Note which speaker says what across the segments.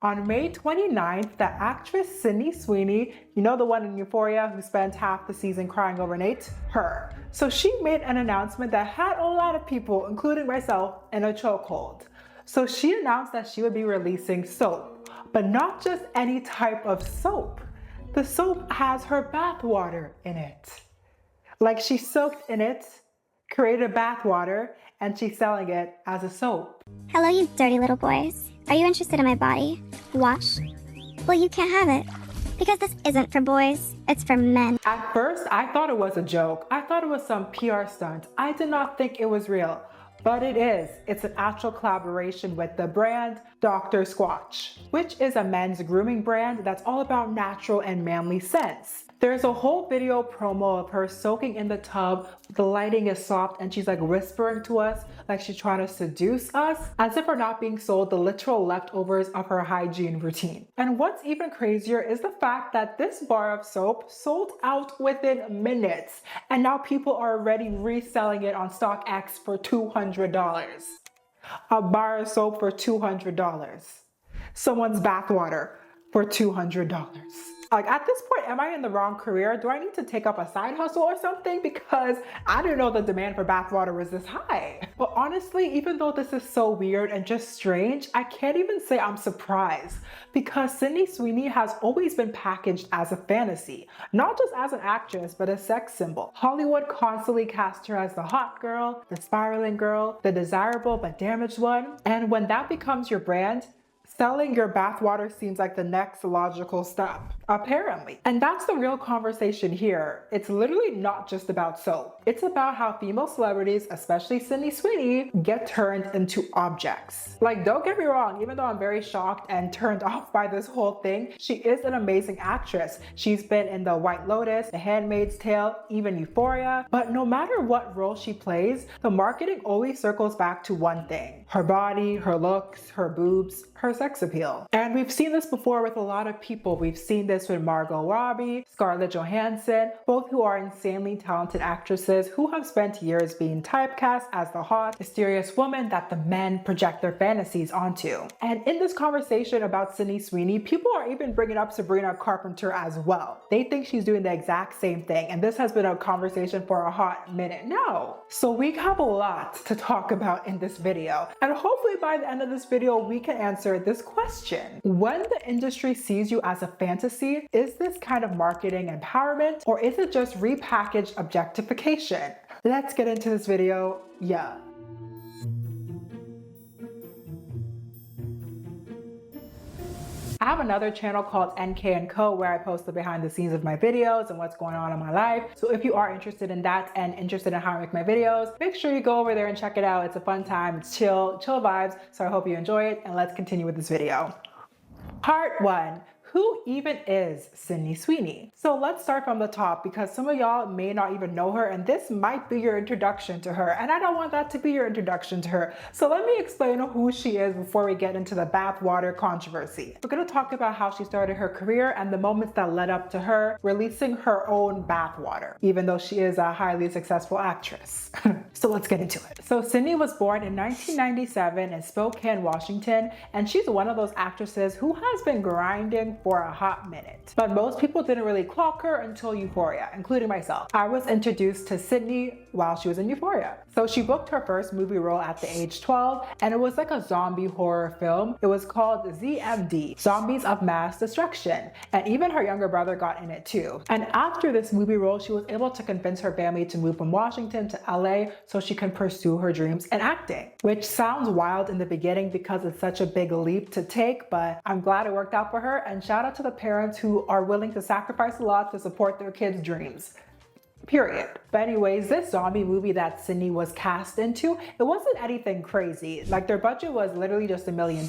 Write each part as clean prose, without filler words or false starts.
Speaker 1: On May 29th, the actress Sydney Sweeney, you know the one in Euphoria who spent half the season crying over Nate? Her. So she made an announcement that had a lot of people, including myself, in a chokehold. So she announced that she would be releasing soap, but not just any type of soap. The soap has her bathwater in it. Like she soaked in it, created bathwater, and she's selling it as a soap.
Speaker 2: Hello, you dirty little boys. Are you interested in my body? Wash? Well, you can't have it. Because this isn't for boys, it's for men.
Speaker 1: At first, I thought it was a joke. I thought it was some PR stunt. I did not think it was real. But it is. It's an actual collaboration with the brand Dr. Squatch, which is a men's grooming brand that's all about natural and manly scents. There's a whole video promo of her soaking in the tub. The lighting is soft and she's like whispering to us like she's trying to seduce us, as if we're not being sold the literal leftovers of her hygiene routine. And what's even crazier is the fact that this bar of soap sold out within minutes, and now people are already reselling it on StockX for $200. A bar of soap for $200. Someone's bathwater for $200. Like, at this point, am I in the wrong career? Do I need to take up a side hustle or something? Because I didn't know the demand for bathwater was this high. But honestly, even though this is so weird and just strange, I can't even say I'm surprised, because Sydney Sweeney has always been packaged as a fantasy, not just as an actress, but a sex symbol. Hollywood constantly cast her as the hot girl, the spiraling girl, the desirable but damaged one. And when that becomes your brand, selling your bathwater seems like the next logical step, apparently. And that's the real conversation here. It's literally not just about soap. It's about how female celebrities, especially Sydney Sweeney, get turned into objects. Like, don't get me wrong, even though I'm very shocked and turned off by this whole thing, she is an amazing actress. She's been in The White Lotus, The Handmaid's Tale, even Euphoria. But no matter what role she plays, the marketing always circles back to one thing: her body, her looks, her boobs, her sex appeal. And we've seen this before with a lot of people. We've seen this with Margot, Robbie, Scarlett Johansson, both who are insanely talented actresses who have spent years being typecast as the hot, mysterious woman that the men project their fantasies onto. And in this conversation about Sydney Sweeney, people are even bringing up Sabrina Carpenter as well. They think she's doing the exact same thing, and this has been a conversation for a hot minute now. So we have a lot to talk about in this video, and hopefully by the end of this video we can answer this question. When the industry sees you as a fantasy, is this kind of marketing empowerment, or is it just repackaged objectification? Let's get into this video. Yeah. I have another channel called NK & Co where I post the behind the scenes of my videos and what's going on in my life. So if you are interested in that and interested in how I make my videos, make sure you go over there and check it out. It's a fun time, it's chill vibes. So I hope you enjoy it, and let's continue with this video. Part 1. Who even is Sydney Sweeney? So let's start from the top, because some of y'all may not even know her, and this might be your introduction to her, and I don't want that to be your introduction to her. So let me explain who she is before we get into the bathwater controversy. We're gonna talk about how she started her career and the moments that led up to her releasing her own bathwater, even though she is a highly successful actress. So let's get into it. So Sydney was born in 1997 in Spokane, Washington, and she's one of those actresses who has been grinding for a hot minute. But most people didn't really clock her until Euphoria, including myself. I was introduced to Sydney while she was in Euphoria. So she booked her first movie role at the age 12, and it was like a zombie horror film. It was called ZMD, Zombies of Mass Destruction, and even her younger brother got in it too. And after this movie role, she was able to convince her family to move from Washington to LA so she can pursue her dreams in acting, which sounds wild in the beginning because it's such a big leap to take, but I'm glad it worked out for her, and shout out to the parents who are willing to sacrifice a lot to support their kids' dreams. Period. But anyways, this zombie movie that Sydney was cast into, it wasn't anything crazy. Like, their budget was literally just $1 million,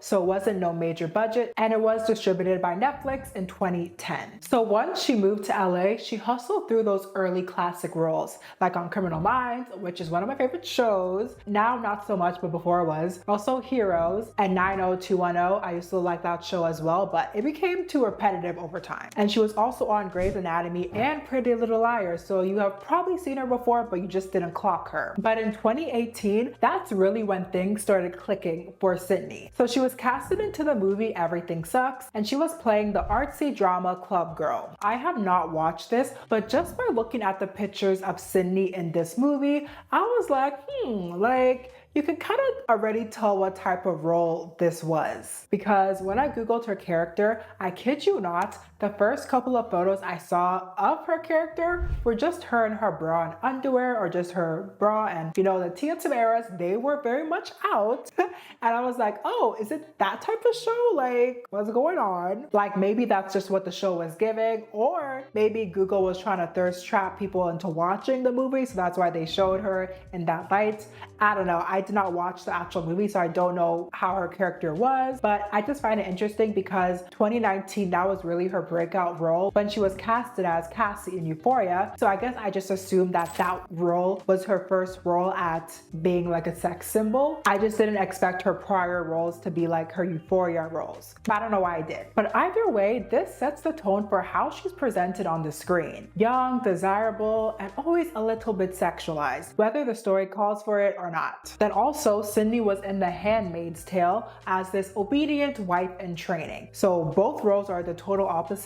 Speaker 1: so it wasn't no major budget, and it was distributed by Netflix in 2010. So once she moved to LA, she hustled through those early classic roles, like on Criminal Minds, which is one of my favorite shows. Now, not so much, but before it was. Also Heroes and 90210. I used to like that show as well, but it became too repetitive over time. And she was also on Grey's Anatomy and Pretty Little Liars, Euphoria, so you have probably seen her before, but you just didn't clock her. But in 2018, that's really when things started clicking for Sydney. So she was casted into the movie Everything Sucks, and she was playing the artsy drama club girl. I have not watched this, but just by looking at the pictures of Sydney in this movie, I was like, like, you can kind of already tell what type of role this was. Because when I Googled her character, I kid you not, the first couple of photos I saw of her character were just her in her bra and underwear, or just her bra, and you know, the Tia Tamaras, they were very much out. And I was like, oh, is it that type of show? Like, what's going on? Like, maybe that's just what the show was giving, or maybe Google was trying to thirst trap people into watching the movie, so that's why they showed her in that light. I don't know. I did not watch the actual movie, so I don't know how her character was, but I just find it interesting because 2019, that was really her breakout role when she was casted as Cassie in Euphoria. So I guess I just assumed that that role was her first role at being like a sex symbol. I just didn't expect her prior roles to be like her Euphoria roles. I don't know why I did. But either way, this sets the tone for how she's presented on the screen. Young, desirable, and always a little bit sexualized, whether the story calls for it or not. Then also, Sydney was in The Handmaid's Tale as this obedient wife in training. So both roles are the total opposites.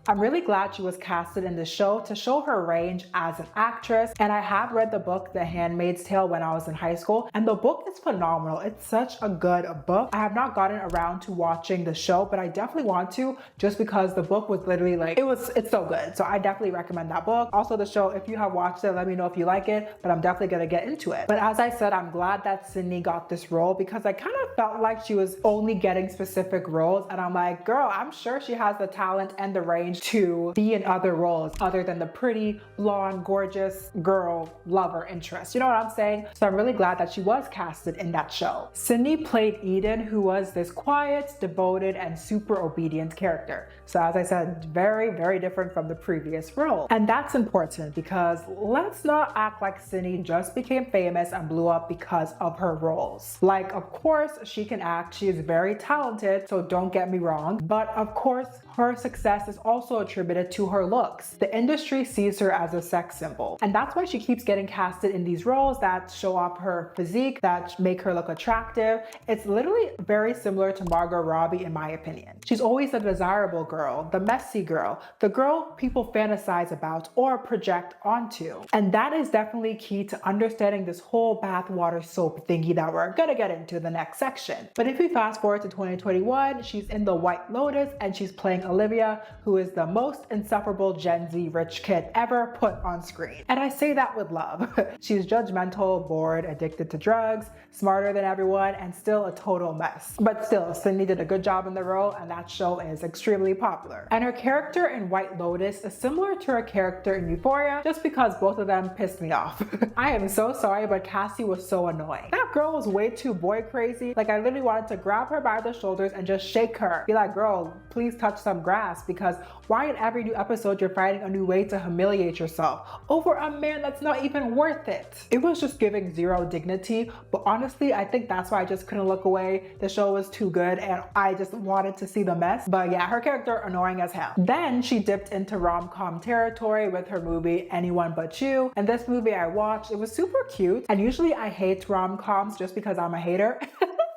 Speaker 1: I'm really glad she was casted in the show to show her range as an actress. And I have read the book The Handmaid's Tale when I was in high school, and the book is phenomenal. It's such a good book. I have not gotten around to watching the show, but I definitely want to, just because the book was literally like, it's so good. So I definitely recommend that book. Also the show, if you have watched it, let me know if you like it, but I'm definitely gonna get into it. But as I said, I'm glad that Sydney got this role because I kind of felt like she was only getting specific roles, and I'm like, girl, I'm sure she has the talent and the range to be in other roles other than the pretty, blonde, gorgeous girl lover interest. You know what I'm saying? So I'm really glad that she was casted in that show. Sydney played Eden, who was this quiet, devoted, and super obedient character. So as I said, very, very different from the previous role. And that's important because let's not act like Sydney just became famous and blew up because of her roles. Like, of course, she can act. She is very talented, so don't get me wrong. But of course, her success is also attributed to her looks. The industry sees her as a sex symbol. And that's why she keeps getting casted in these roles that show off her physique, that make her look attractive. It's literally very similar to Margot Robbie, in my opinion. She's always the desirable girl, the messy girl, the girl people fantasize about or project onto. And that is definitely key to understanding this whole bathwater soap thingy that we're gonna get into the next section. But if we fast forward to 2021, she's in The White Lotus and she's playing Olivia, who is the most insufferable Gen Z rich kid ever put on screen. And I say that with love. She's judgmental, bored, addicted to drugs, smarter than everyone, and still a total mess. But still, Sydney did a good job in the role, and that show is extremely popular. And her character in White Lotus is similar to her character in Euphoria, just because both of them pissed me off. I am so sorry, but Cassie was so annoying. That girl was way too boy crazy. Like, I literally wanted to grab her by the shoulders and just shake her. Be like, girl, please touch some grass, because why in every new episode you're finding a new way to humiliate yourself over a man that's not even worth it? It was just giving zero dignity, but honestly, I think that's why I just couldn't look away. The show was too good and I just wanted to see the mess. But yeah, her character annoying as hell. Then she dipped into rom-com territory with her movie Anyone But You. And this movie I watched, it was super cute. And usually I hate rom-coms just because I'm a hater.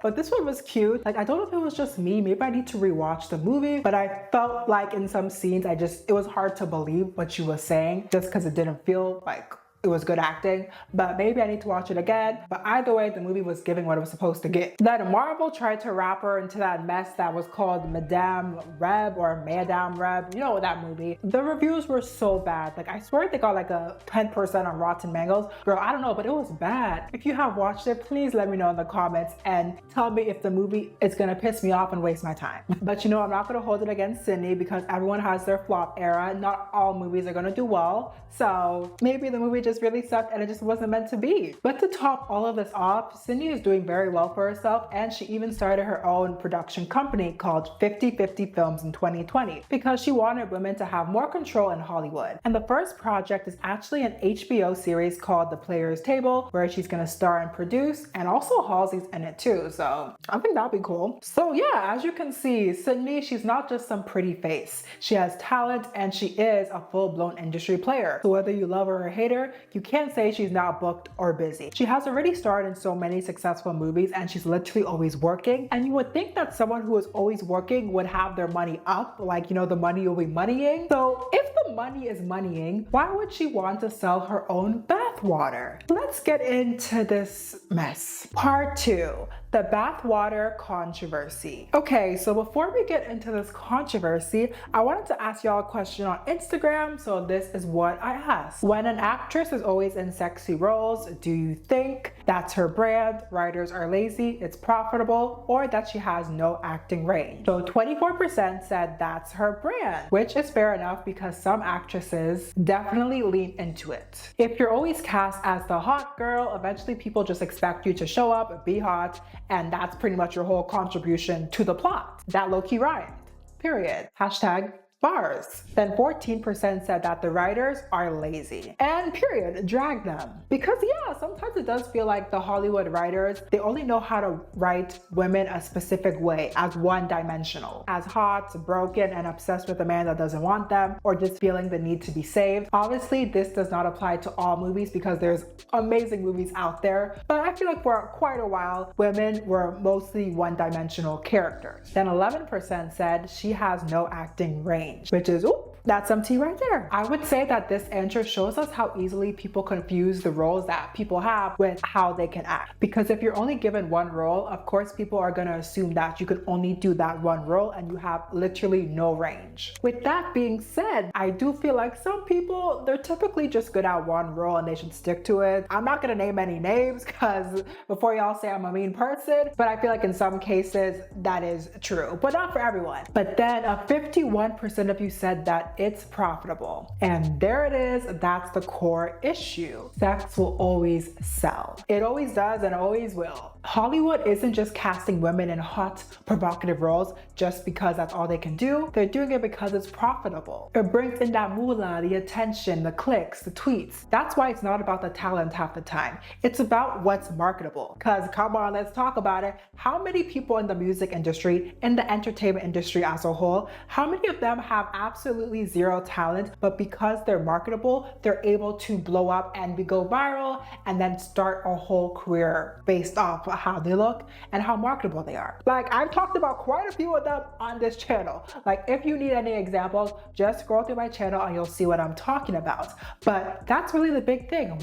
Speaker 1: But this one was cute. Like, I don't know if it was just me. Maybe I need to rewatch the movie. But I felt like in some scenes, it was hard to believe what she was saying just because it didn't feel like it was good acting, but maybe I need to watch it again. But either way, the movie was giving what it was supposed to get. Then Marvel tried to wrap her into that mess that was called Madame Reb or Madame Reb. You know that movie. The reviews were so bad. Like, I swear they got like a 10% on Rotten Mangoes. Girl, I don't know, but it was bad. If you have watched it, please let me know in the comments and tell me if the movie is gonna piss me off and waste my time. But you know, I'm not gonna hold it against Sydney because everyone has their flop era. Not all movies are gonna do well. So maybe the movie just really sucked and it just wasn't meant to be. But to top all of this off, Sydney is doing very well for herself, and she even started her own production company called 50/50 Films in 2020 because she wanted women to have more control in Hollywood. And the first project is actually an HBO series called The Player's Table, where she's gonna star and produce, and also Halsey's in it too, so I think that'll be cool. So yeah, as you can see, Sydney, she's not just some pretty face. She has talent, and she is a full-blown industry player. So whether you love her or hate her, you can't say she's not booked or busy. She has already starred in so many successful movies, and she's literally always working. And you would think that someone who is always working would have their money up, like, you know, the money will be moneying. So if the money is moneying, why would she want to sell her own bathwater? Let's get into this mess. Part 2. The bathwater controversy. Okay, so before we get into this controversy, I wanted to ask y'all a question on Instagram, so this is what I asked. When an actress is always in sexy roles, do you think that's her brand, writers are lazy, it's profitable, or that she has no acting range? So 24% said that's her brand, which is fair enough because some actresses definitely lean into it. If you're always cast as the hot girl, eventually people just expect you to show up, be hot, and that's pretty much your whole contribution to the plot. That low-key rhymed. Period. Hashtag bars. Then 14% said that the writers are lazy. And period, drag them. Because yeah, sometimes it does feel like the Hollywood writers, they only know how to write women a specific way, as one-dimensional. As hot, broken, and obsessed with a man that doesn't want them, or just feeling the need to be saved. Obviously, this does not apply to all movies because there's amazing movies out there, but I feel like for quite a while, women were mostly one-dimensional characters. Then 11% said she has no acting range, which is, ooh, that's some tea right there. I would say that this answer shows us how easily people confuse the roles that people have with how they can act. Because if you're only given one role, of course people are gonna assume that you can only do that one role and you have literally no range. With that being said, I do feel like some people, they're typically just good at one role and they should stick to it. I'm not gonna name any names because before y'all say I'm a mean person, but I feel like in some cases that is true, but not for everyone. But then 51% of you said that it's profitable. And there it is, that's the core issue. Sex will always sell. It always does and always will. Hollywood isn't just casting women in hot, provocative roles just because that's all they can do. They're doing it because it's profitable. It brings in that moolah, the attention, the clicks, the tweets. That's why it's not about the talent half the time. It's about what's marketable. Cause come on, let's talk about it. How many people in the music industry, in the entertainment industry as a whole, how many of them have absolutely zero talent, but because they're marketable, they're able to blow up and go viral and then start a whole career based off how they look and how marketable they are. Like, I've talked about quite a few of them on this channel. Like, if you need any examples, just scroll through my channel and you'll see what I'm talking about. But that's really the big thing,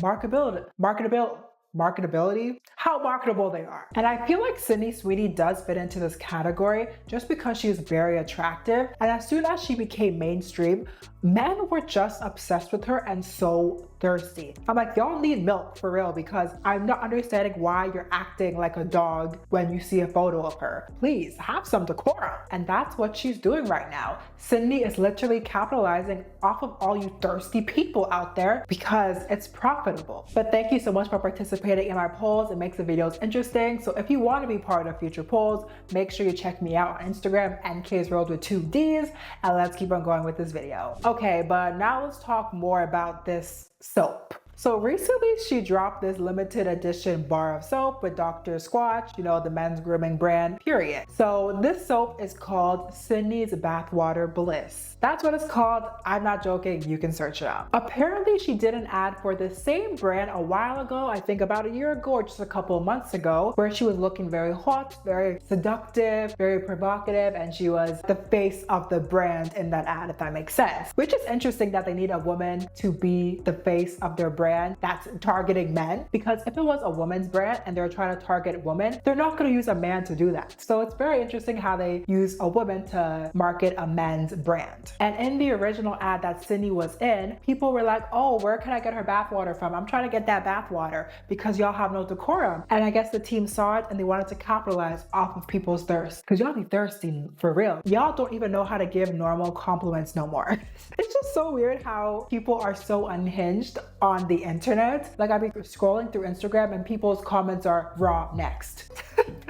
Speaker 1: marketability, how marketable they are. And I feel like Sydney Sweeney does fit into this category just because she is very attractive. And as soon as she became mainstream, men were just obsessed with her and so thirsty. I'm like, y'all need milk for real, because I'm not understanding why you're acting like a dog when you see a photo of her. Please have some decorum. And that's what she's doing right now. Sydney is literally capitalizing off of all you thirsty people out there because it's profitable. But thank you so much for participating in my polls. It makes the videos interesting. So if you want to be part of future polls, make sure you check me out on Instagram, NKsWorld with 2 Ds, and let's keep on going with this video. Okay, but now let's talk more about this soap. So recently she dropped this limited edition bar of soap with Dr. Squatch, you know, the men's grooming brand, period. So this soap is called Sydney's Bathwater Bliss. That's what it's called. I'm not joking, you can search it out. Apparently she did an ad for the same brand a while ago, I think about a year ago or just a couple of months ago, where she was looking very hot, very seductive, very provocative, and she was the face of the brand in that ad, if that makes sense. Which is interesting that they need a woman to be the face of their brand that's targeting men, because if it was a woman's brand and they're trying to target women, they're not going to use a man to do that. So it's very interesting how they use a woman to market a men's brand. And in the original ad that Sydney was in, people were like, oh, where can I get her bathwater from? I'm trying to get that bathwater because y'all have no decorum. And I guess the team saw it and they wanted to capitalize off of people's thirst, because y'all be thirsty for real. Y'all don't even know how to give normal compliments no more. It's just so weird how people are so unhinged on the the internet. Like I'd be scrolling through Instagram and people's comments are raw next.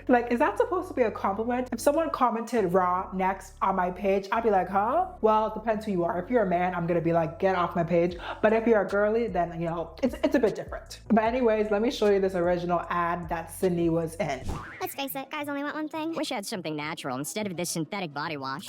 Speaker 1: Like, is that supposed to be a compliment? If someone commented raw next on my page, I'd be like, huh? Well, it depends who you are. If you're a man, I'm gonna be like, get off my page. But if you're a girly, then, you know, it's a bit different. But anyways, let me show you this original ad that Sydney was in.
Speaker 2: Let's face it, guys only want one thing.
Speaker 3: Wish I had something natural instead of this synthetic body wash.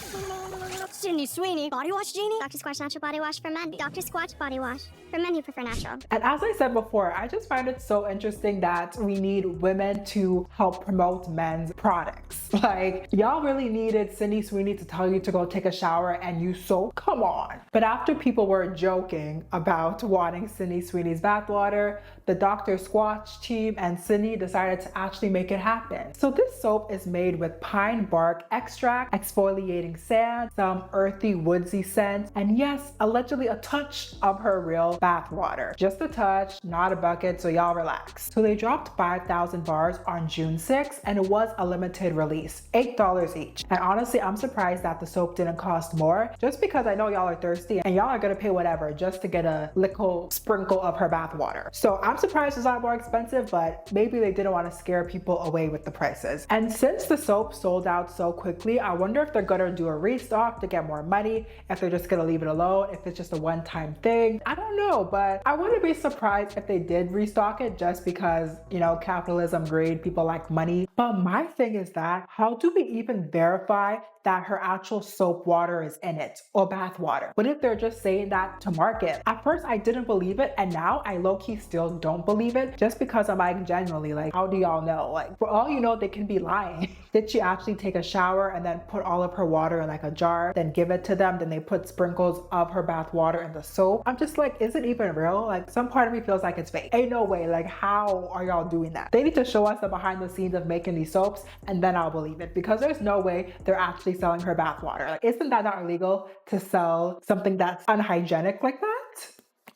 Speaker 3: Sydney Sweeney, body wash genie?
Speaker 2: Dr. Squatch Natural Body Wash for men. Dr. Squatch Body Wash for men who prefer natural.
Speaker 1: And as I said before, I just find it so interesting that we need women to help promote men's products. Like, y'all really needed Sydney Sweeney to tell you to go take a shower and use soap? Come on. But after people were joking about wanting Sydney Sweeney's bathwater, the Dr. Squatch team and Sydney decided to actually make it happen. So this soap is made with pine bark extract, exfoliating sand, some earthy woodsy scent, and yes, allegedly a touch of her real bathwater. Just a touch, not a bucket, so y'all relax. So they dropped 5,000 bars on June 6th, and it was a limited release, $8 each. And honestly, I'm surprised that the soap didn't cost more, just because I know y'all are thirsty and y'all are gonna pay whatever just to get a little sprinkle of her bathwater. So I'm surprised it's not more expensive, but maybe they didn't want to scare people away with the prices. And since the soap sold out so quickly, I wonder if they're gonna do a restock to get more money, if they're just gonna leave it alone, if it's just a one-time thing. I don't know, but I wouldn't be surprised if they did restock it just because, you know, capitalism, greed, people like money. But my thing is that how do we even verify that her actual soap water is in it or bath water? What if they're just saying that to market? At first I didn't believe it, and now I low-key still don't believe it, just because I'm like, genuinely, like, how do y'all know? Like, for all you know, they can be lying. Did she actually take a shower and then put all of her water in like a jar, then give it to them, then they put sprinkles of her bath water in the soap? I'm just like, is it even real? Like, some part of me feels like it's fake. Ain't no way. Like, how are y'all doing that? They need to show us the behind the scenes of making these soaps, and then I'll believe it, because there's no way they're actually selling her bath water. Like, isn't that not illegal to sell something that's unhygienic like that?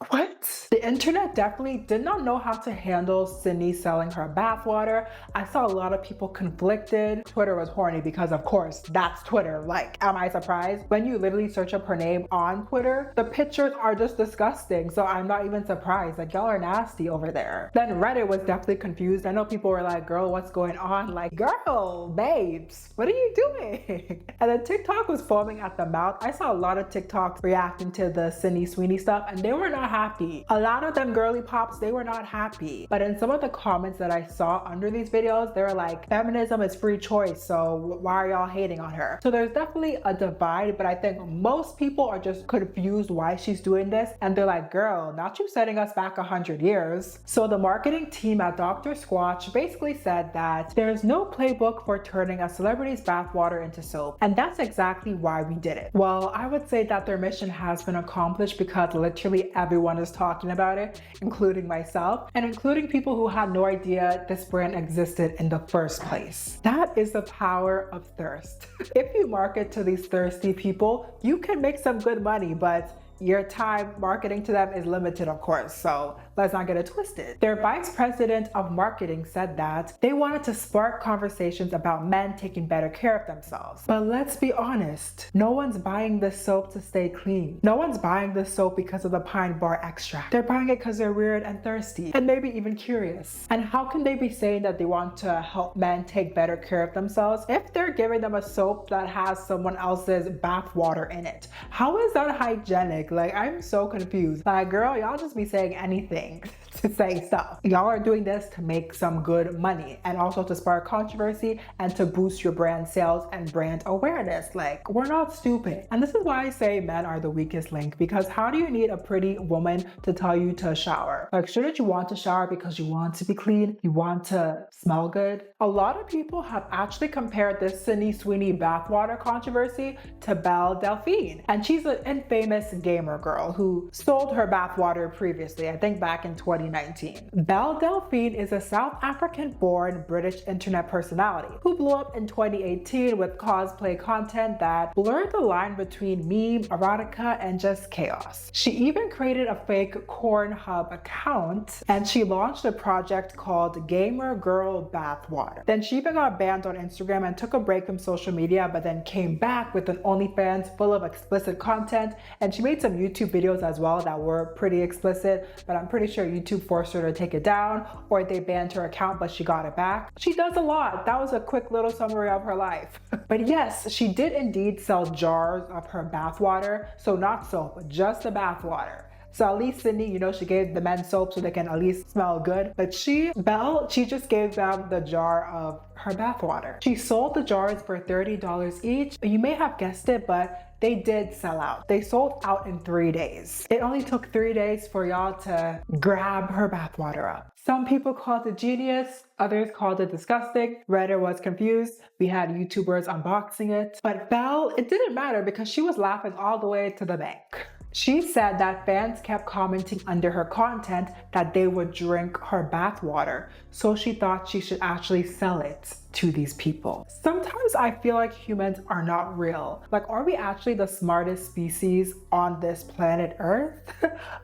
Speaker 1: What? The internet definitely did not know how to handle Sydney selling her bathwater. I saw a lot of people conflicted. Twitter was horny because, of course, that's Twitter. Like, am I surprised? When you literally search up her name on Twitter, the pictures are just disgusting. So I'm not even surprised. Like, y'all are nasty over there. Then Reddit was definitely confused. I know people were like, girl, what's going on? Like, girl, babes, what are you doing? And then TikTok was foaming at the mouth. I saw a lot of TikToks reacting to the Sydney Sweeney stuff, and they were not happy. A lot of them girly pops, they were not happy. But in some of the comments that I saw under these videos, they were like, feminism is free choice, so why are y'all hating on her? So there's definitely a divide, but I think most people are just confused why she's doing this, and they're like, girl, not you setting us back 100 years. So the marketing team at Dr. Squatch basically said that there's no playbook for turning a celebrity's bathwater into soap, and that's exactly why we did it. Well, I would say that their mission has been accomplished because literally everyone is talking about it, including myself, and including people who had no idea this brand existed in the first place. That is the power of thirst. If you market to these thirsty people, you can make some good money, but your time marketing to them is limited, of course, so let's not get it twisted. Their vice president of marketing said that they wanted to spark conversations about men taking better care of themselves. But let's be honest, no one's buying this soap to stay clean. No one's buying this soap because of the pine bar extract. They're buying it because they're weird and thirsty, and maybe even curious. And how can they be saying that they want to help men take better care of themselves if they're giving them a soap that has someone else's bath water in it? How is that hygienic? Like, I'm so confused. Like, girl, y'all just be saying anything to say stuff. Y'all are doing this to make some good money, and also to spark controversy and to boost your brand sales and brand awareness. Like, we're not stupid. And this is why I say men are the weakest link, because how do you need a pretty woman to tell you to shower? Like, shouldn't you want to shower because you want to be clean? You want to smell good? A lot of people have actually compared this Sydney Sweeney bathwater controversy to Belle Delphine, and she's an infamous gamer girl who sold her bathwater previously, I think back in 2019. 2019. Belle Delphine is a South African-born British internet personality who blew up in 2018 with cosplay content that blurred the line between meme, erotica, and just chaos. She even created a fake Pornhub account, and she launched a project called Gamer Girl Bathwater. Then she even got banned on Instagram and took a break from social media, but then came back with an OnlyFans full of explicit content, and she made some YouTube videos as well that were pretty explicit, but I'm pretty sure YouTube forced her to take it down, or they banned her account, but she got it back. She does a lot. That was a quick little summary of her life. But yes, she did indeed sell jars of her bathwater, so not soap, just the bathwater. So at least Sydney, she gave the men soap so they can at least smell good. But Belle, she just gave them the jar of her bathwater. She sold the jars for $30 each. You may have guessed it, but they did sell out. They sold out in 3 days. It only took 3 days for y'all to grab her bathwater up. Some people called it genius, others called it disgusting. Reddit was confused. We had YouTubers unboxing it. But Belle, it didn't matter because she was laughing all the way to the bank. She said that fans kept commenting under her content that they would drink her bathwater, so she thought she should actually sell it to these people. Sometimes I feel like humans are not real. Like, are we actually the smartest species on this planet Earth?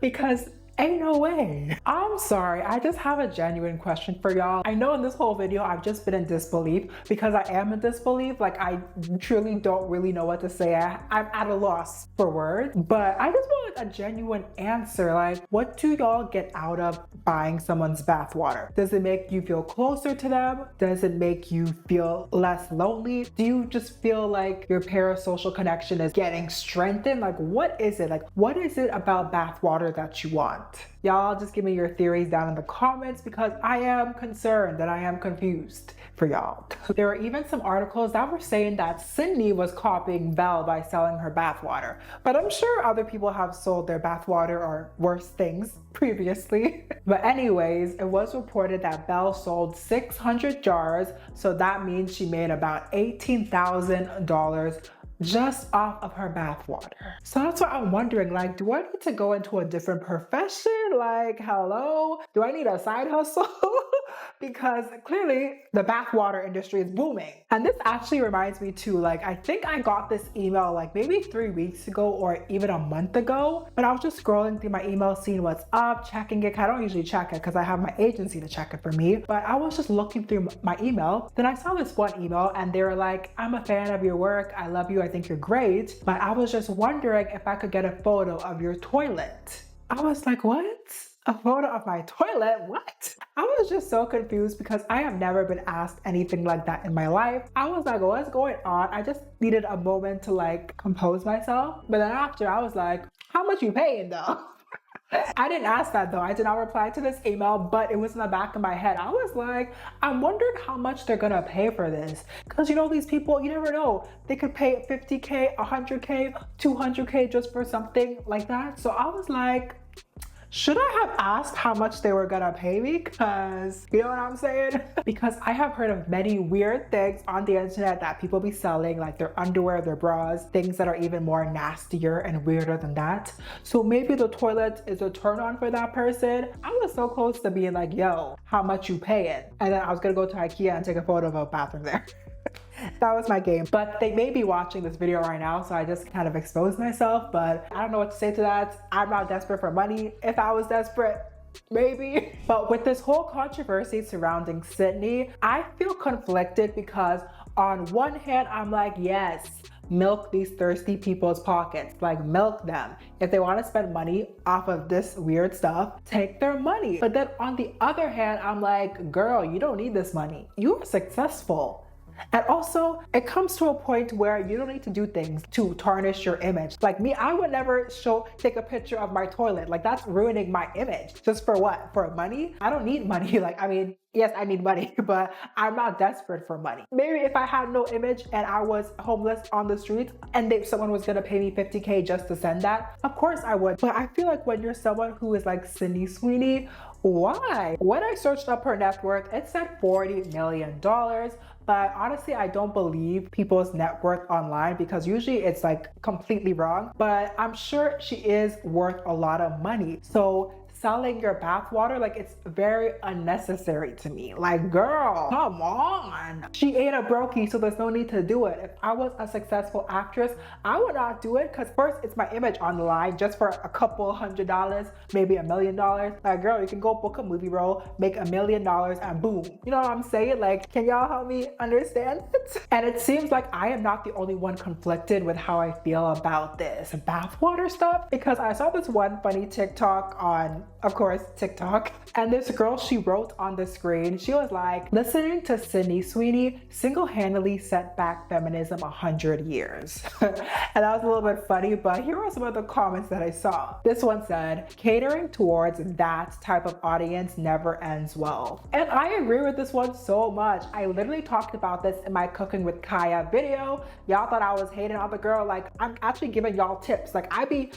Speaker 1: Because ain't no way. I'm sorry, I just have a genuine question for y'all. I know in this whole video, I've just been in disbelief because I am in disbelief. Like, I truly don't really know what to say. I'm at a loss for words, but I just want like a genuine answer. Like, what do y'all get out of buying someone's bathwater? Does it make you feel closer to them? Does it make you feel less lonely? Do you just feel like your parasocial connection is getting strengthened? Like, what is it? Like, what is it about bathwater that you want? Y'all just give me your theories down in the comments because I am concerned and I am confused for y'all. There were even some articles that were saying that Sydney was copying Belle by selling her bathwater, but I'm sure other people have sold their bathwater or worse things previously. But anyways, it was reported that Belle sold 600 jars, so that means she made about $18,000 just off of her bathwater. So that's why I'm wondering, like, do I need to go into a different profession? Like, hello? Do I need a side hustle? Because clearly the bathwater industry is booming. And this actually reminds me too, like, I think I got this email like maybe 3 weeks ago or even a month ago, but I was just scrolling through my email, seeing what's up, checking it. I don't usually check it because I have my agency to check it for me, but I was just looking through my email. Then I saw this one email and they were like, I'm a fan of your work. I love you. I think you're great. But I was just wondering if I could get a photo of your toilet. I was like, what? A photo of my toilet? What? I was just so confused because I have never been asked anything like that in my life. I was like, what's going on? I just needed a moment to like compose myself. But then after I was like, how much you paying though? I didn't ask that though. I did not reply to this email, but it was in the back of my head. I was like, I'm wondering how much they're gonna pay for this. Because these people, you never know. They could pay 50K, 100K, 200K just for something like that. So I was like, should I have asked how much they were gonna pay me? Because, you know what I'm saying? Because I have heard of many weird things on the internet that people be selling, like their underwear, their bras, things that are even more nastier and weirder than that. So maybe the toilet is a turn on for that person. I was so close to being like, yo, how much you paying? And then I was gonna go to IKEA and take a photo of a bathroom there. That was my game. But they may be watching this video right now, so I just kind of exposed myself, but I don't know what to say to that. I'm not desperate for money. If I was desperate, maybe. But with this whole controversy surrounding Sydney, I feel conflicted because on one hand, I'm like, yes, milk these thirsty people's pockets, like milk them. If they want to spend money off of this weird stuff, take their money. But then on the other hand, I'm like, girl, you don't need this money. You are successful. And also, it comes to a point where you don't need to do things to tarnish your image. Like me, I would never take a picture of my toilet. Like, that's ruining my image. Just for what? For money? I don't need money. Like, I mean, yes, I need money, but I'm not desperate for money. Maybe if I had no image and I was homeless on the streets and someone was gonna pay me 50K just to send that, of course I would. But I feel like when you're someone who is like Sydney Sweeney, why? When I searched up her net worth, it said $40 million. But honestly, I don't believe people's net worth online because usually it's like completely wrong. But I'm sure she is worth a lot of money. So selling your bathwater, like it's very unnecessary to me. Like, girl, come on. She ain't a brokey, so there's no need to do it. If I was a successful actress, I would not do it because first, it's my image on the line just for a couple $100, maybe $1 million. Like, girl, you can go book a movie role, make $1 million, and boom. You know what I'm saying? Like, can y'all help me understand it? And it seems like I am not the only one conflicted with how I feel about this bathwater stuff, because I saw this one funny TikTok on, of course, TikTok, and this girl, she wrote on the screen, she was like, listening to Sydney Sweeney single-handedly set back feminism 100 years. And that was a little bit funny, but here are some of the comments that I saw. This one said, catering towards that type of audience never ends well. And I agree with this one so much. I literally talked about this in my Cooking with Kaya video. Y'all thought I was hating on the girl. Like, I'm actually giving y'all tips. Like, I be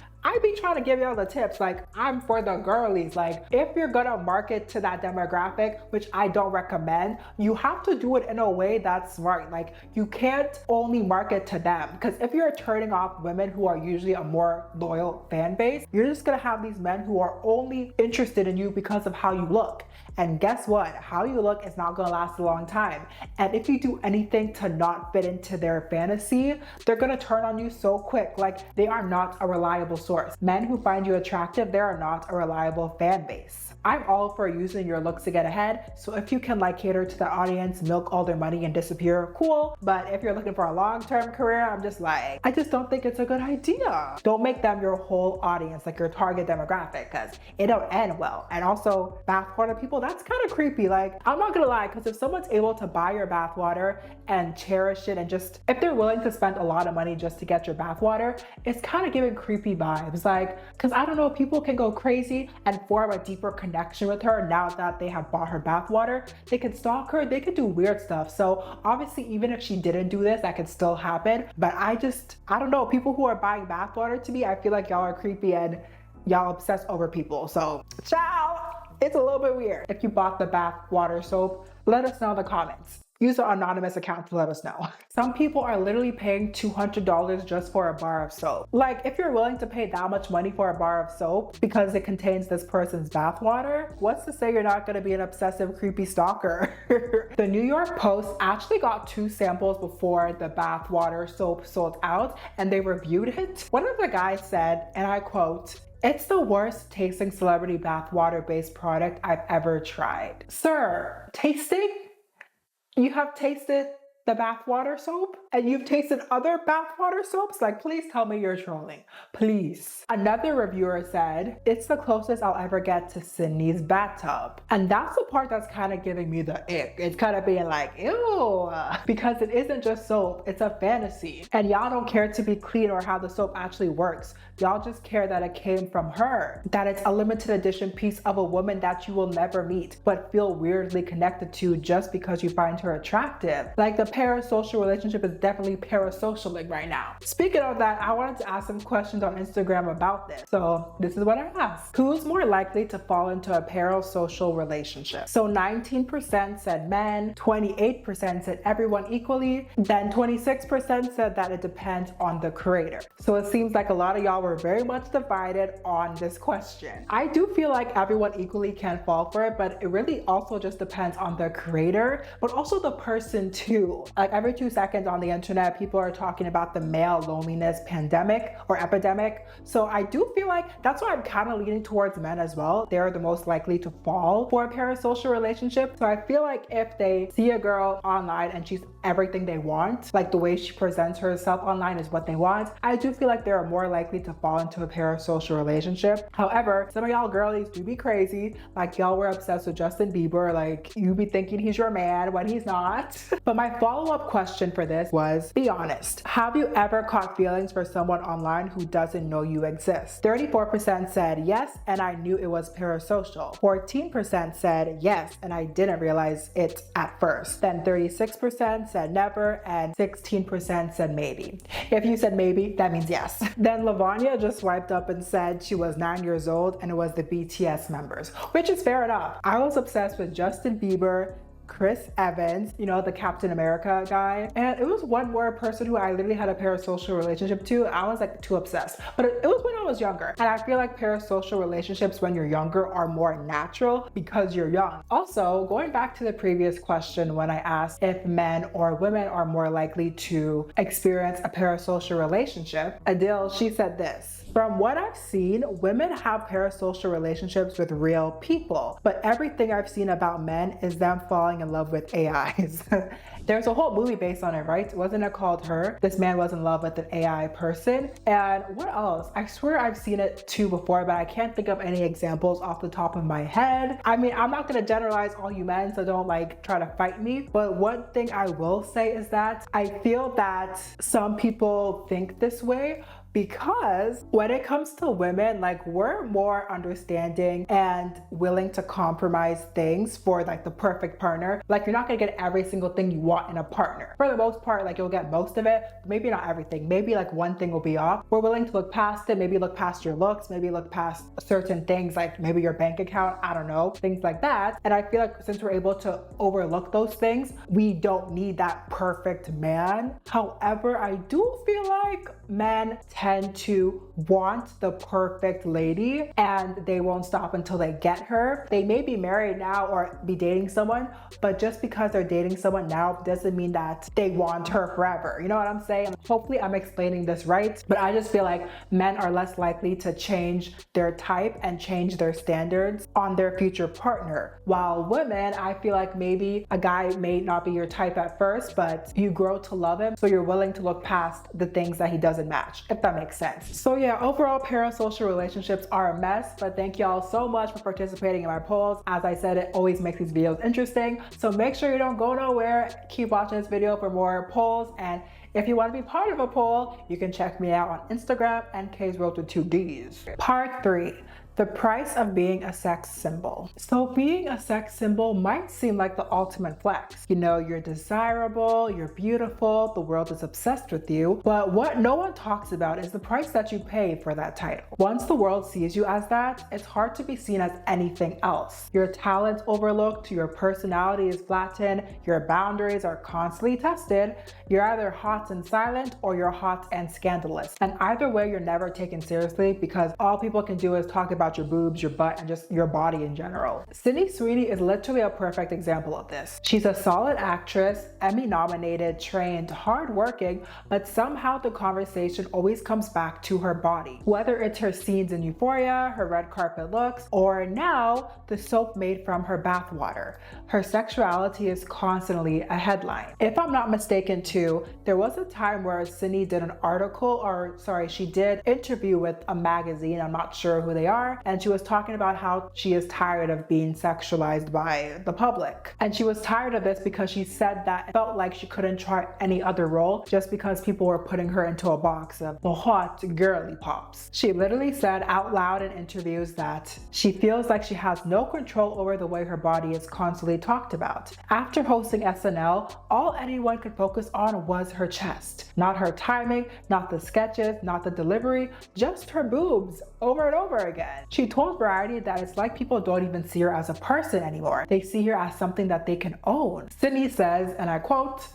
Speaker 1: trying to give y'all the tips. Like, I'm for the girlies. Like, if you're gonna market to that demographic, which I don't recommend, you have to do it in a way that's right. Like, you can't only market to them, because if you're turning off women who are usually a more loyal fan base, you're just gonna have these men who are only interested in you because of how you look. And guess what? How you look is not gonna last a long time. And if you do anything to not fit into their fantasy, they're gonna turn on you so quick. Like, they are not a reliable source. Men who find you attractive, they are not a reliable fan base. I'm all for using your looks to get ahead. So if you can like cater to the audience, milk all their money and disappear, cool. But if you're looking for a long-term career, I'm just like, I just don't think it's a good idea. Don't make them your whole audience, like your target demographic, because it don't end well. And also, bathwater people, that's kind of creepy. Like, I'm not gonna lie, because if someone's able to buy your bathwater and cherish it, and just, if they're willing to spend a lot of money just to get your bathwater, it's kind of giving creepy vibes. Like, because I don't know, people can go crazy and form a deeper connection with her now that they have bought her bathwater. They can stalk her, they could do weird stuff. So obviously, even if she didn't do this, that could still happen. But I don't know, people who are buying bathwater, to me, I feel like y'all are creepy and y'all obsess over people. So ciao. It's a little bit weird. If you bought the bathwater soap, let us know in the comments. Use our anonymous account to let us know. Some people are literally paying $200 just for a bar of soap. Like, if you're willing to pay that much money for a bar of soap because it contains this person's bathwater, what's to say you're not gonna be an obsessive, creepy stalker? The New York Post actually got 2 samples before the bathwater soap sold out, and they reviewed it. One of the guys said, and I quote, "It's the worst tasting celebrity bathwater based product I've ever tried." Sir, tasting? You have tasted the bathwater soap and you've tasted other bathwater soaps? Like, please tell me you're trolling, please. Another reviewer said, "It's the closest I'll ever get to Sydney's bathtub." And that's the part that's kind of giving me the ick. It's kind of being like, ew, because it isn't just soap, it's a fantasy. And y'all don't care to be clean or how the soap actually works. Y'all just care that it came from her, that it's a limited edition piece of a woman that you will never meet, but feel weirdly connected to just because you find her attractive. Like, the parasocial relationship is definitely parasocialing right now. Speaking of that, I wanted to ask some questions on Instagram about this. So this is what I asked. Who's more likely to fall into a parasocial relationship? So 19% said men, 28% said everyone equally, then 26% said that it depends on the creator. So it seems like a lot of y'all were very much divided on this question. I do feel like everyone equally can fall for it, but it really also just depends on the creator, but also the person too. Like, every 2 seconds on the internet, people are talking about the male loneliness pandemic or epidemic. So I do feel like that's why I'm kind of leaning towards men as well. They're the most likely to fall for a parasocial relationship. So I feel like if they see a girl online and she's everything they want, like the way she presents herself online is what they want, I do feel like they're more likely to fall into a parasocial relationship. However, some of y'all girlies do be crazy. Like, y'all were obsessed with Justin Bieber. Like, you be thinking he's your man when he's not. But my follow-up question for this was, be honest. Have you ever caught feelings for someone online who doesn't know you exist? 34% said yes, and I knew it was parasocial. 14% said yes, and I didn't realize it at first. Then 36% said never, and 16% said maybe. If you said maybe, that means yes. Then Lavanya just swiped up and said she was 9 years old and it was the BTS members, which is fair enough. I was obsessed with Justin Bieber, Chris Evans, you know, the Captain America guy. And it was one more person who I literally had a parasocial relationship to. I was like too obsessed. But it was when I was younger. And I feel like parasocial relationships when you're younger are more natural because you're young. Also, going back to the previous question when I asked if men or women are more likely to experience a parasocial relationship, Adil, she said this. From what I've seen, women have parasocial relationships with real people, but everything I've seen about men is them falling in love with AIs. There's a whole movie based on it, right? Wasn't it called Her? This man was in love with an AI person. And what else? I swear I've seen it too before, but I can't think of any examples off the top of my head. I mean, I'm not gonna generalize all you men, so don't like try to fight me. But one thing I will say is that I feel that some people think this way, because when it comes to women, like we're more understanding and willing to compromise things for like the perfect partner. Like you're not gonna get every single thing you want in a partner. For the most part, like you'll get most of it, but maybe not everything. Maybe like one thing will be off. We're willing to look past it, maybe look past your looks, maybe look past certain things like maybe your bank account, I don't know, things like that. And I feel like since we're able to overlook those things, we don't need that perfect man. However, I do feel like men tend to want the perfect lady and they won't stop until they get her. They may be married now or be dating someone, but just because they're dating someone now doesn't mean that they want her forever. You know what I'm saying? Hopefully I'm explaining this right, but I just feel like men are less likely to change their type and change their standards on their future partner. While women, I feel like maybe a guy may not be your type at first, but you grow to love him, so you're willing to look past the things that he doesn't match, if that makes sense. So yeah, overall parasocial relationships are a mess, but thank y'all so much for participating in my polls. As I said, it always makes these videos interesting, so make sure you don't go nowhere. Keep watching this video for more polls, and if you want to be part of a poll, you can check me out on Instagram and K's World with 2 Ds. Part 3. The price of being a sex symbol. So being a sex symbol might seem like the ultimate flex. You know, you're desirable, you're beautiful, the world is obsessed with you, but what no one talks about is the price that you pay for that title. Once the world sees you as that, it's hard to be seen as anything else. Your talent's overlooked, your personality is flattened, your boundaries are constantly tested. You're either hot and silent or you're hot and scandalous. And either way, you're never taken seriously because all people can do is talk about your boobs, your butt, and just your body in general. Sydney Sweeney is literally a perfect example of this. She's a solid actress, Emmy nominated, trained, hardworking, but somehow the conversation always comes back to her body. Whether it's her scenes in Euphoria, her red carpet looks, or now the soap made from her bathwater. Her sexuality is constantly a headline. If I'm not mistaken too, there was a time where Sydney did an article, she did interview with a magazine, I'm not sure who they are, and she was talking about how she is tired of being sexualized by the public. And she was tired of this because she said that it felt like she couldn't try any other role just because people were putting her into a box of the hot girly pops. She literally said out loud in interviews that she feels like she has no control over the way her body is constantly talked about. After hosting SNL, all anyone could focus on was her chest. Not her timing, not the sketches, not the delivery, just her boobs over and over again. She told Variety that it's like people don't even see her as a person anymore. They see her as something that they can own. Sydney says, and I quote,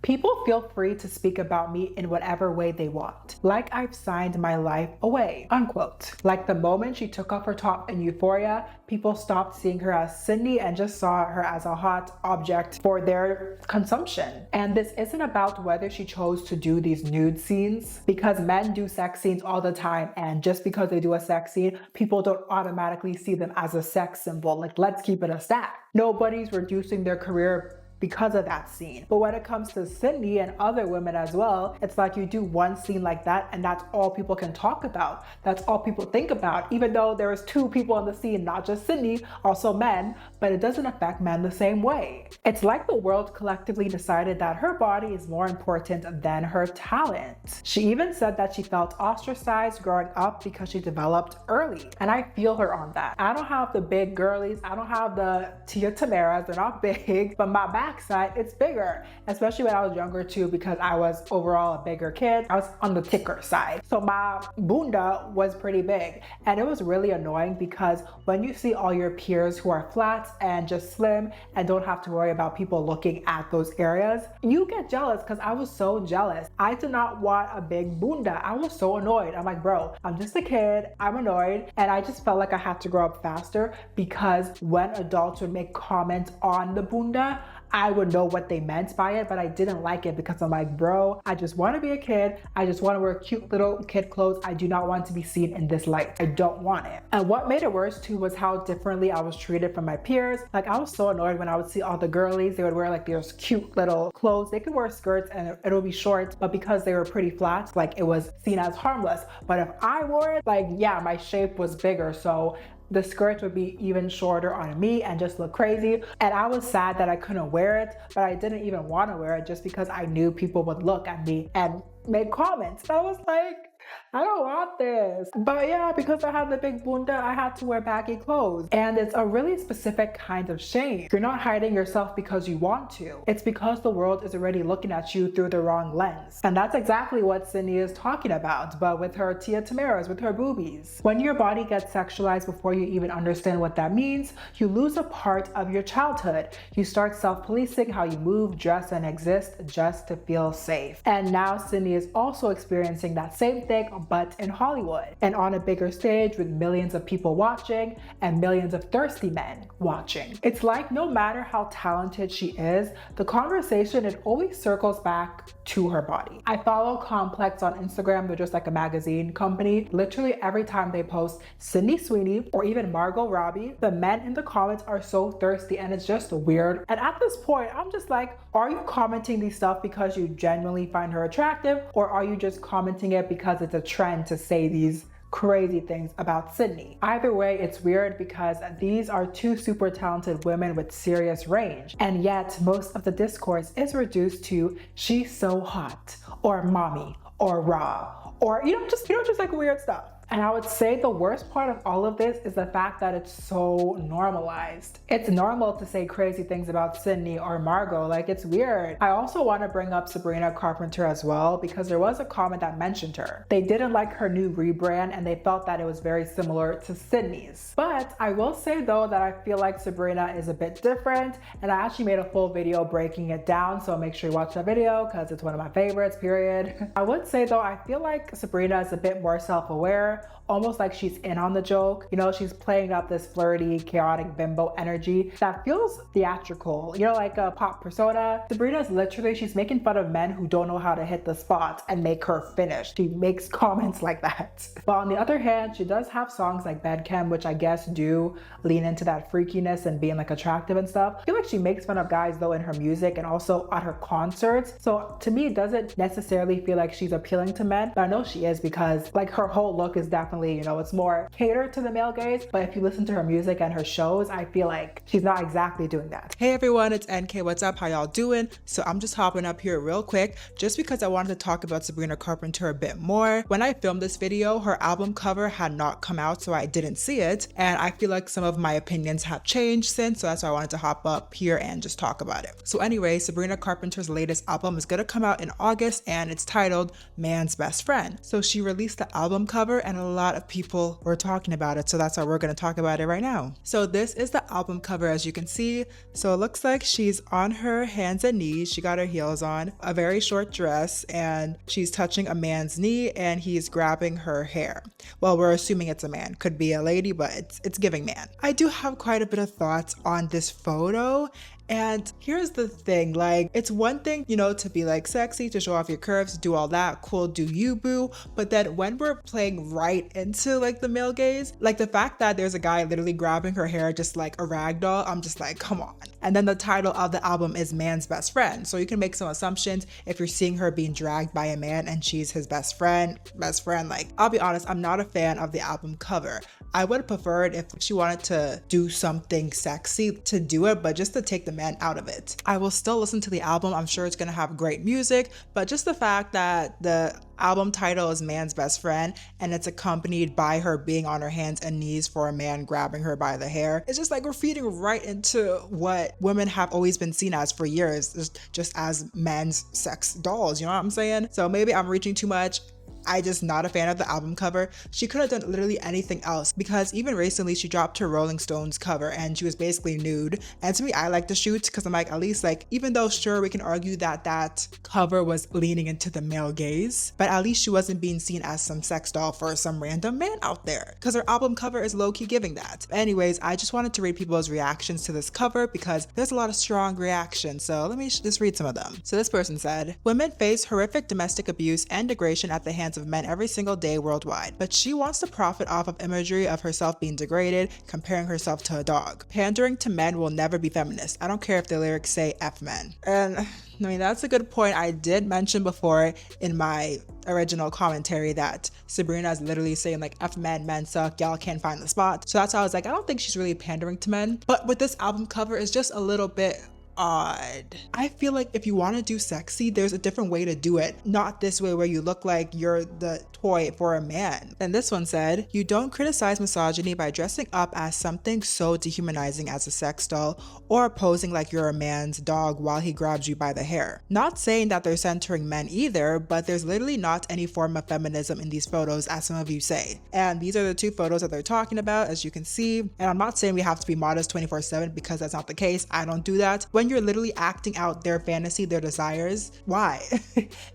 Speaker 1: "People feel free to speak about me in whatever way they want. Like I've signed my life away," unquote. Like the moment she took off her top in Euphoria, people stopped seeing her as Sydney and just saw her as a hot object for their consumption. And this isn't about whether she chose to do these nude scenes, because men do sex scenes all the time, and just because they do a sex scene, people don't automatically see them as a sex symbol. Like, let's keep it a stack. Nobody's reducing their career because of that scene. But when it comes to Sydney and other women as well, it's like you do one scene like that and that's all people can talk about. That's all people think about, even though there was 2 people in the scene, not just Sydney, also men, but it doesn't affect men the same way. It's like the world collectively decided that her body is more important than her talent. She even said that she felt ostracized growing up because she developed early. And I feel her on that. I don't have the big girlies, I don't have the Tia Tamaras, they're not big, but my back backside, it's bigger, especially when I was younger too, because I was overall a bigger kid. I was on the thicker side. So my bunda was pretty big, and it was really annoying because when you see all your peers who are flat and just slim and don't have to worry about people looking at those areas, you get jealous because I was so jealous. I did not want a big bunda. I was so annoyed. I'm like, bro, I'm just a kid. I'm annoyed. And I just felt like I had to grow up faster because when adults would make comments on the bunda, I would know what they meant by it, but I didn't like it because I'm like, bro, I just want to be a kid. I just want to wear cute little kid clothes. I do not want to be seen in this light. I don't want it. And what made it worse too was how differently I was treated from my peers. Like, I was so annoyed when I would see all the girlies. They would wear like these cute little clothes. They could wear skirts and it'll be short, but because they were pretty flat, like it was seen as harmless. But if I wore it, like, yeah, my shape was bigger. So the skirt would be even shorter on me and just look crazy. And I was sad that I couldn't wear it, but I didn't even want to wear it just because I knew people would look at me and make comments. And I was like, I don't want this. But yeah, because I had the big bunda, I had to wear baggy clothes. And it's a really specific kind of shame. You're not hiding yourself because you want to. It's because the world is already looking at you through the wrong lens. And that's exactly what Sydney is talking about, but with her Tia Tamaras, with her boobies. When your body gets sexualized before you even understand what that means, you lose a part of your childhood. You start self-policing how you move, dress, and exist just to feel safe. And now Sydney is also experiencing that same thing, but in Hollywood and on a bigger stage with millions of people watching and millions of thirsty men watching. It's like no matter how talented she is, the conversation, it always circles back to her body. I follow Complex on Instagram. They're just like a magazine company. Literally every time they post Sydney Sweeney or even Margot Robbie, the men in the comments are so thirsty and it's just weird. And at this point, I'm just like, are you commenting these stuff because you genuinely find her attractive, or are you just commenting it because it's a trend to say these crazy things about Sydney? Either way, it's weird because these are two super talented women with serious range, and yet most of the discourse is reduced to she's so hot, or mommy, or raw, or just like weird stuff. And I would say the worst part of all of this is the fact that it's so normalized. It's normal to say crazy things about Sydney or Margot, like it's weird. I also want to bring up Sabrina Carpenter as well, because there was a comment that mentioned her. They didn't like her new rebrand and they felt that it was very similar to Sydney's. But I will say though that I feel like Sabrina is a bit different, and I actually made a full video breaking it down, so make sure you watch that video because it's one of my favorites, period. I would say though, I feel like Sabrina is a bit more self-aware, almost like she's in on the joke. She's playing up this flirty, chaotic bimbo energy that feels theatrical, like a pop persona. Sabrina's literally, she's making fun of men who don't know how to hit the spot and make her finish. She makes comments like that. But on the other hand, she does have songs like Bedchem, which I guess do lean into that freakiness and being like attractive and stuff. I feel like she makes fun of guys though in her music and also at her concerts. So to me, it doesn't necessarily feel like she's appealing to men, but I know she is because like her whole look is definitely, it's more catered to the male gaze. But if you listen to her music and her shows, I feel like she's not exactly doing that.
Speaker 4: Hey everyone, it's NK. What's up? How y'all doing? So I'm just hopping up here real quick just because I wanted to talk about Sabrina Carpenter a bit more. When I filmed this video, her album cover had not come out, so I didn't see it. And I feel like some of my opinions have changed since, so that's why I wanted to hop up here and just talk about it. So anyway, Sabrina Carpenter's latest album is gonna come out in August and it's titled Man's Best Friend. So she released the album cover and a lot of people were talking about it, so that's why we're going to talk about it right now. So this is the album cover, as you can see. So it looks like she's on her hands and knees. She got her heels on, a very short dress, and she's touching a man's knee and he's grabbing her hair. Well, we're assuming it's a man. Could be a lady, but it's giving man. I do have quite a bit of thoughts on this photo. And here's the thing, like, it's one thing, to be like sexy, to show off your curves, do all that, cool, do you, boo. But then when we're playing right into like the male gaze, like the fact that there's a guy literally grabbing her hair just like a rag doll, I'm just like, come on. And then the title of the album is Man's Best Friend. So you can make some assumptions if you're seeing her being dragged by a man and she's his best friend. Like, I'll be honest, I'm not a fan of the album cover. I would have preferred if she wanted to do something sexy to do it, but just to take the man out of it. I will still listen to the album. I'm sure it's gonna have great music, but just the fact that the album title is Man's Best Friend and it's accompanied by her being on her hands and knees for a man grabbing her by the hair, it's just like we're feeding right into what women have always been seen as for years, just as men's sex dolls, you know what I'm saying? So maybe I'm reaching too much. I just not a fan of the album cover. She could have done literally anything else, because even recently she dropped her Rolling Stones cover and she was basically nude. And to me, I like the shoots because I'm like, at least like, even though sure we can argue that that cover was leaning into the male gaze, but at least she wasn't being seen as some sex doll for some random man out there, because her album cover is low-key giving that. Anyways, I just wanted to read people's reactions to this cover because there's a lot of strong reactions. So let me just read some of them. So this person said, women face horrific domestic abuse and degradation at the hands of men every single day worldwide, but she wants to profit off of imagery of herself being degraded, comparing herself to a dog. Pandering to men will never be feminist. I don't care if the lyrics say F men. And I mean, that's a good point. I did mention before in my original commentary that Sabrina is literally saying like F men, men suck, y'all can't find the spot. So that's why I was like, I don't think she's really pandering to men. But with this album cover, it's just a little bit odd. I feel like if you want to do sexy, there's a different way to do it, not this way where you look like you're the toy for a man. And this one said, you don't criticize misogyny by dressing up as something so dehumanizing as a sex doll or posing like you're a man's dog while he grabs you by the hair. Not saying that they're centering men either, but there's literally not any form of feminism in these photos, as some of you say. And these are the two photos that they're talking about, as you can see. And I'm not saying we have to be modest 24/7, because that's not the case. I don't do that. When you're literally acting out their fantasy, their desires, why?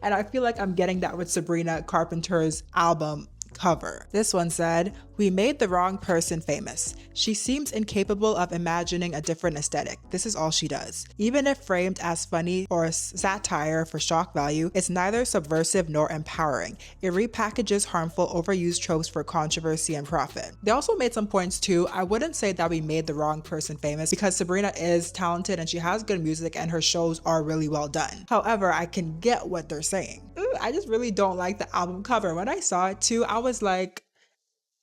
Speaker 4: And I feel like I'm getting that with Sabrina Carpenter's album cover. This one said, we made the wrong person famous. She seems incapable of imagining a different aesthetic. This is all she does. Even if framed as funny or satire for shock value, it's neither subversive nor empowering. It repackages harmful, overused tropes for controversy and profit. They also made some points too. I wouldn't say that we made the wrong person famous, because Sabrina is talented and she has good music and her shows are really well done. However, I can get what they're saying. I just really don't like the album cover. When I saw it too, I was like,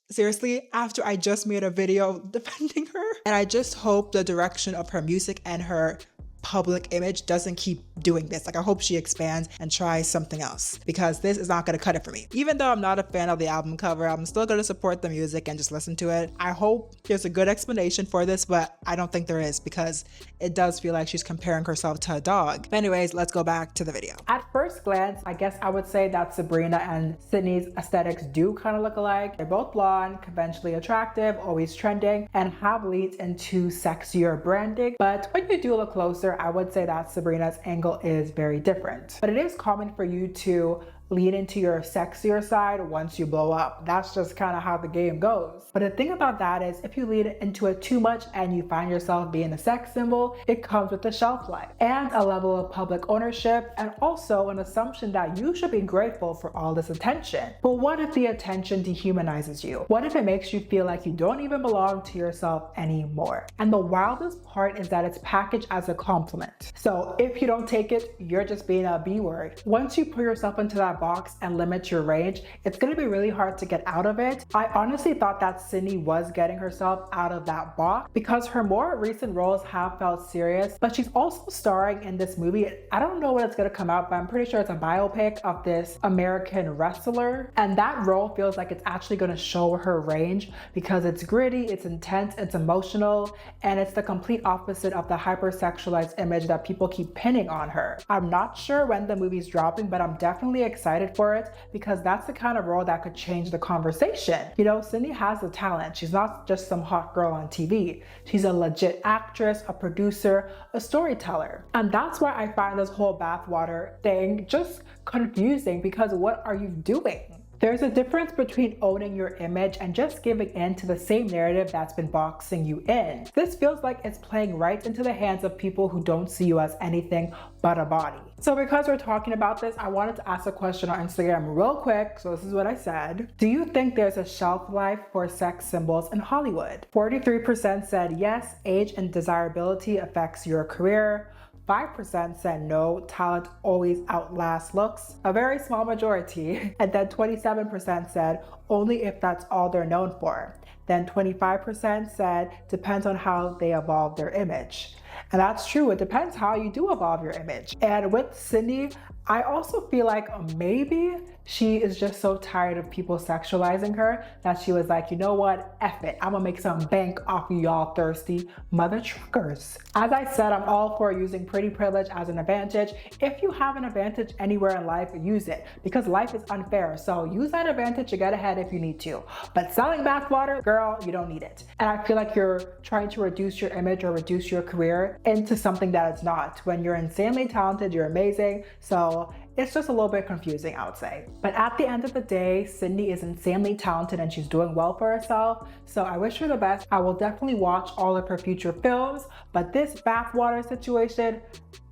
Speaker 4: seriously, after I just made a video defending her? And I just hope the direction of her music and her public image doesn't keep doing this. Like, I hope she expands and tries something else, because this is not going to cut it for me. Even though I'm not a fan of the album cover, I'm still going to support the music and just listen to it. I hope there's a good explanation for this, but I don't think there is, because it does feel like she's comparing herself to a dog. But anyways, let's go back to the video.
Speaker 1: At first glance, I guess I would say that Sabrina and Sydney's aesthetics do kind of look alike. They're both blonde, conventionally attractive, always trending, and have leads into sexier branding. But when you do look closer, I would say that Sabrina's angle is very different. But it is common for you to lean into your sexier side once you blow up. That's just kind of how the game goes. But the thing about that is, if you lean into it too much and you find yourself being a sex symbol, it comes with a shelf life and a level of public ownership, and also an assumption that you should be grateful for all this attention. But what if the attention dehumanizes you? What if it makes you feel like you don't even belong to yourself anymore? And the wildest part is that it's packaged as a compliment. So if you don't take it, you're just being a B word. Once you put yourself into that box and limit your range, it's going to be really hard to get out of it. I honestly thought that Sydney was getting herself out of that box, because her more recent roles have felt serious, but she's also starring in this movie. I don't know when it's going to come out, but I'm pretty sure it's a biopic of this American wrestler, and that role feels like it's actually going to show her range, because it's gritty, it's intense, it's emotional, and it's the complete opposite of the hypersexualized image that people keep pinning on her. I'm not sure when the movie's dropping, but I'm definitely excited for it, because that's the kind of role that could change the conversation. You know, Sydney has the talent. She's not just some hot girl on TV. She's a legit actress, a producer, a storyteller. And that's why I find this whole bathwater thing just confusing, because what are you doing? There's a difference between owning your image and just giving in to the same narrative that's been boxing you in. This feels like it's playing right into the hands of people who don't see you as anything but a body. So because we're talking about this, I wanted to ask a question on Instagram real quick. So this is what I said. Do you think there's a shelf life for sex symbols in Hollywood? 43% said yes, age and desirability affects your career. 5% said no, talent always outlasts looks, a very small majority. And then 27% said only if that's all they're known for. Then 25% said depends on how they evolve their image. And that's true. It depends how you do evolve your image. And with Sydney, I also feel like maybe she is just so tired of people sexualizing her that she was like, you know what, F it. I'm gonna make some bank off of y'all thirsty mother truckers. As I said, I'm all for using pretty privilege as an advantage. If you have an advantage anywhere in life, use it, because life is unfair. So use that advantage to get ahead if you need to. But selling bathwater, girl, you don't need it. And I feel like you're trying to reduce your image or reduce your career into something that it's not. When you're insanely talented, you're amazing. So it's just a little bit confusing, I would say. But at the end of the day, Sydney is insanely talented and she's doing well for herself. So I wish her the best. I will definitely watch all of her future films, but this bathwater situation,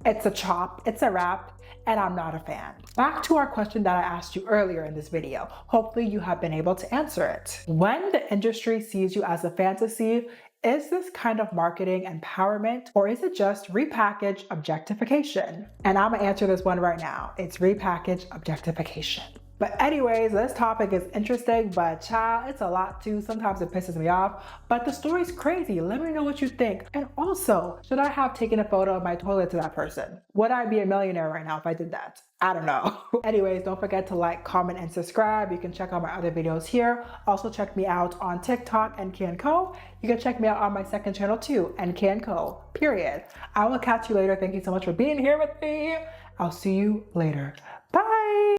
Speaker 1: it's a chop, it's a wrap, and I'm not a fan. Back to our question that I asked you earlier in this video. Hopefully you have been able to answer it. When the industry sees you as a fantasy, is this kind of marketing empowerment, or is it just repackaged objectification? And I'm gonna answer this one right now. It's repackaged objectification. But anyways, this topic is interesting, but child, it's a lot too. Sometimes it pisses me off, but the story's crazy. Let me know what you think. And also, should I have taken a photo of my toilet to that person? Would I be a millionaire right now if I did that? I don't know. Anyways, don't forget to like, comment, and subscribe. You can check out my other videos here. Also check me out on TikTok, NK & Co. You can check me out on my second channel too, NK & Co. Period. I will catch you later. Thank you so much for being here with me. I'll see you later. Bye.